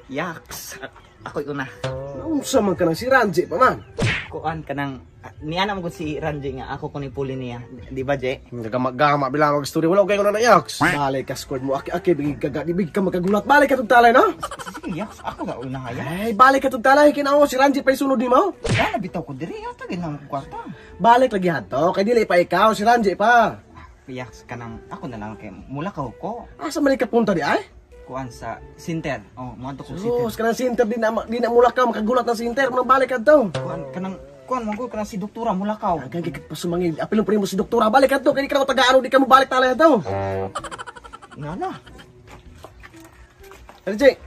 Yaks, ako una. Unsa man ka nang si Ranji pa man? Kuan ka nang, niana mo ko si Ranji nga, ako ko ni puli niya. Di ba, Je? Nagama bilang mag-story. Wala ko kayo na yaks. Balik ka squad mo. Aki, bigig ka makagulat. Balik ka tong talay, no? Sige, Yaks, ako na una haya. Ay, balik ka tong talay. Kinawa si Ranji pa isunod ni mo. Kaya nabitaw ko diri, yata ginang kwarta. Balik lagi hato. Kay dili pa ikaw, si Ranji pa. Yaks, kanang, ako na lang kay mula ka ko. Asa man ka punta di ay? Kuan sa Sinter. Oh, muadto ko Sus, Sinter. kanang sinter di na mula ka makagulat ng sinter. Nang balik ka to. Kuan mo kanang si doktora mula ka. Agagigit pa sumangin. Apilong pa mo si doktora. Balik ka to. Kaya ikaw taga-ano di ka mo balik talay to. Nana. Ranji.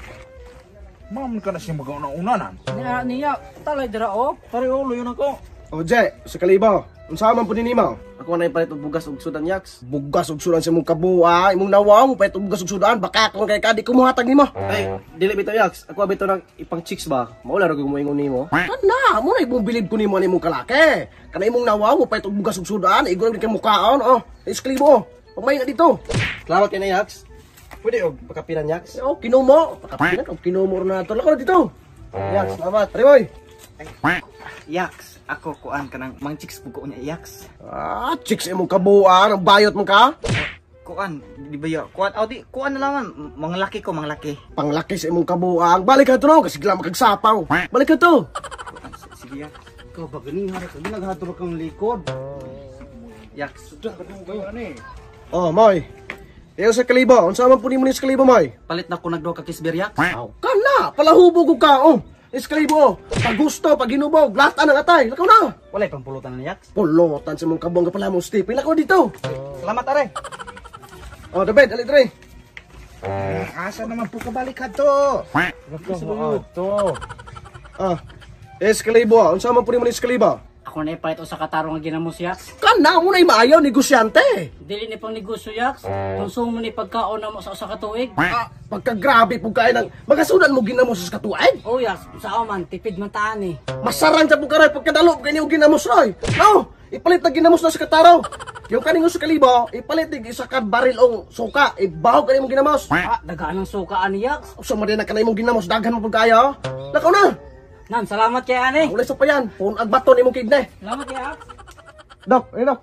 Ma'am ka na siya mag-una-unanan. Niya, talay dira o. Tari ulo yun ako. O, Je, sa kalibo. Unsa man po ninimaw? Ako na ipalit og bugas og sudan yaks. Bugas og sudan sa imong kabuha, imong nawang palit og bugas og sudan, baka kung kay kadi kumuhatag nimo. Ay, dili bitaw yaks. Ako bitaw nang ipang chicks ba? Maula ra gyud mo ingon nimo. Kana, mo na imong bilib ko nimo nimong kalaki. Kana imong nawang mo palit og bugas og sudan, igol kay mukaon, oh. Isklibo. Pagmay na dito. Salamat kay na yaks. Pwede og pakapiran yaks. Oh, kinumo. Pakapiran og kinumo na to. Lako na dito. Yaks, salamat. Riboy. Yaks, ako kuan kanang mang chicks buko niya Yaks. Ah, chicks imong kabuha, ang bayot mo ka? Kuan, di ba yo? Kuan, di kuan na lang mga laki ko, mga laki. Panglaki sa imong kabuang. Balik ka to no, kasi gila makagsapaw. Balik ka to. Sige Yaks. Ikaw ba ganing harap? Hindi naghatulog kang likod. Yaks. Sudah ka doon kayo, ani. Oh, Moy. Iyo sa kalibo. Unsa man po ni mo ni sa kalibo, Moy? Palit na ko nagduha ka kisber Yaks. Aw, kana. Palahubog ka, oh. Eskalibo, pag gusto, pag hinubog, lata ng atay. Lakaw na. Walay pampulutan na Yaks. Pulutan sa mong kabong pala mong Steve. Lakaw dito. Salamat are. Oh, David, alit rin. Asa naman po kabalik ka to? To. Ah, Eskalibo. Unsa man po ni mo ni Eskalibo? Ako na ipalit o sa katarong nga ginamos yaks. Kana mo na maayaw, negosyante. Dili ni pang negosyo yaks. Konsum mo ni pagkaon na mo sa usa ka tuig. Ah, pagkagrabe po kayo ng magasudan mo ginamos sa katuig. Oh yaks, sa man tipid man taan eh. Masarang sa pukaray pagkadalo kay yung ginamos roy. No, ipalit na ginamos na sa kataro. Yung kaning sa kalibo, ipalit dig isa ka baril ong suka, ibaw kanimo ginamos. Dagaan ng suka ani yaks. Usa man din na kanimo ginamos daghan mo pud kayo. Lakaw na. Nan, salamat kay ani. Ulay sa payan, pun agbaton imong kidney. Salamat kay yaks. Dok, ayun dok.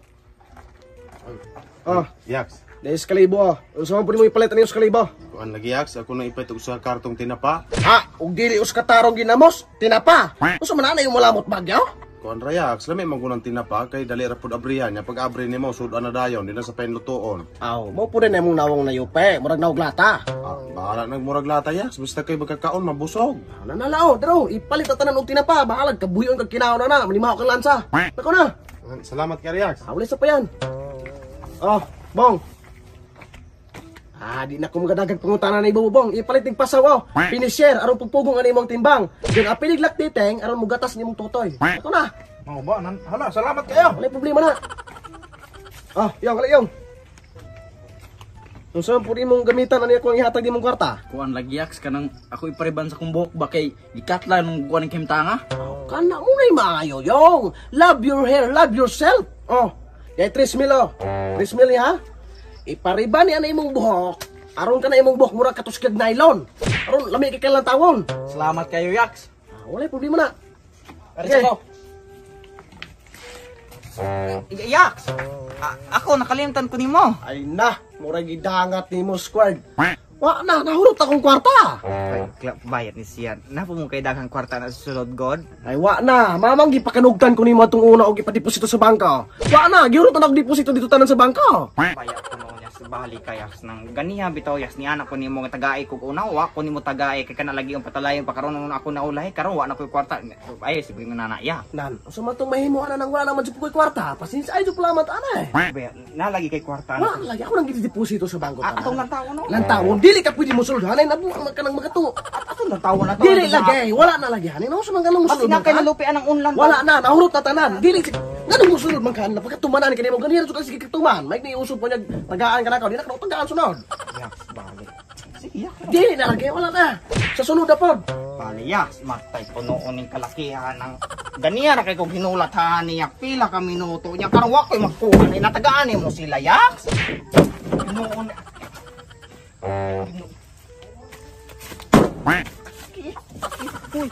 Ah, Yaks. dahil sa kalibo ah. Unsa man pud mo ipalit ani sa kalibo? Kuan lagi Yaks, ako na ipatog sa kartong tinapa. Ha, ug dili us katarong ginamos, tinapa. Unsa man ana yung malamot bagyo? Kuan ra Yaks, lami magunang tinapa kay dali ra pud abrihan nya pag abri nimo sudan na dayon di na sa penlutoon. Aw, mo pud na imong nawong na yupe, murag nawog lata. Bahala nagmurag lata Yaks, basta kay magkakaon mabusog. Nanalao, daro, ipalit na tanan og tinapa, bahalag kabuyon kag kinaon na, manimaw kang lansa. Nako na. Salamat kay Yaks. Hawli sa payan. Oh, bong. Di na ko magadagang pangutanan ni Bong. Ipalit ning pasaw oh. Finisher aron pugpugong ani imong timbang. Then apilig laktiteng aron mugatas nimong tutoy. Ito na. Mao ba nan? Hala, salamat kayo. Wala problema na. Oh, yung. Unsa po mong gamitan ani ako ang ihatag nimong kwarta? Kuan lagi Yaks kanang ako ipariban sa kumbok ba kay gikatla nung kuan ng kimtanga. Kana mo nay maayo yung. Love your hair, love yourself. Oh. Yay 3 mil oh. 3 mil ha. Ipariban ni ana imong buhok. Aron ka na imong buhok murag katus kag nylon. Aron lami kay kailan tawon. Salamat kayo Yaks. Wala problema na. Okay. Yaks. Ako nakalimutan ko nimo. Ay na, murag idangat ni mo squad. Wa na, nahurot akong kwarta. Ay, bayad ni siya. Napo mo kay daghang kwarta na susunod God. Ay wa na, mamang gipakanugtan ko nimo atong una og ipadeposito sa bangko. Wa na, giurot na og deposito dito tanan sa bangko. Bayad ko mo niya sa bali kayas nang ganiha bitaw Yaks ni anak ko nimo nga tagaay kog una wa ko nimo tagaay kay kana lagi ang patalayon pa karon ako na ulay karon wa na koy kwarta. Ay sige nga nana ya. Nan, usa man tong mahimo ana nang wala naman jud koy kwarta. Pasensya ay jud palamat ana eh. Bayad na lagi kay kwarta. Wa lagi ako nang gideposito sa bangko tanan. Atong lantaw no. Lantaw, dili ka pwede mo sulod. Hanay nabuang ka nang magato. Atong lantaw na to. Dili lagi, wala na lagi. Hanay na sa mga nang musulod. Kasi kay nalupi anang unlan. Wala na, nahurot na tanan. Dili ganun musulod man kan. Pagkatumanan kini mo ganira jud sige katuman. May ni usop mo niya tagaan ka na ka. Di na ka tagaan sunod. Yaks bali. Sige Yaks. Dili na lagi, wala na. Sa sunod na pod. Bali Yaks matay punoon ning kalakihan ng ganiya ra kay kog hinulatahan niya pila ka minuto niya karon wa koy magkuha ni natagaan mo sila Yaks. Punoon Uy.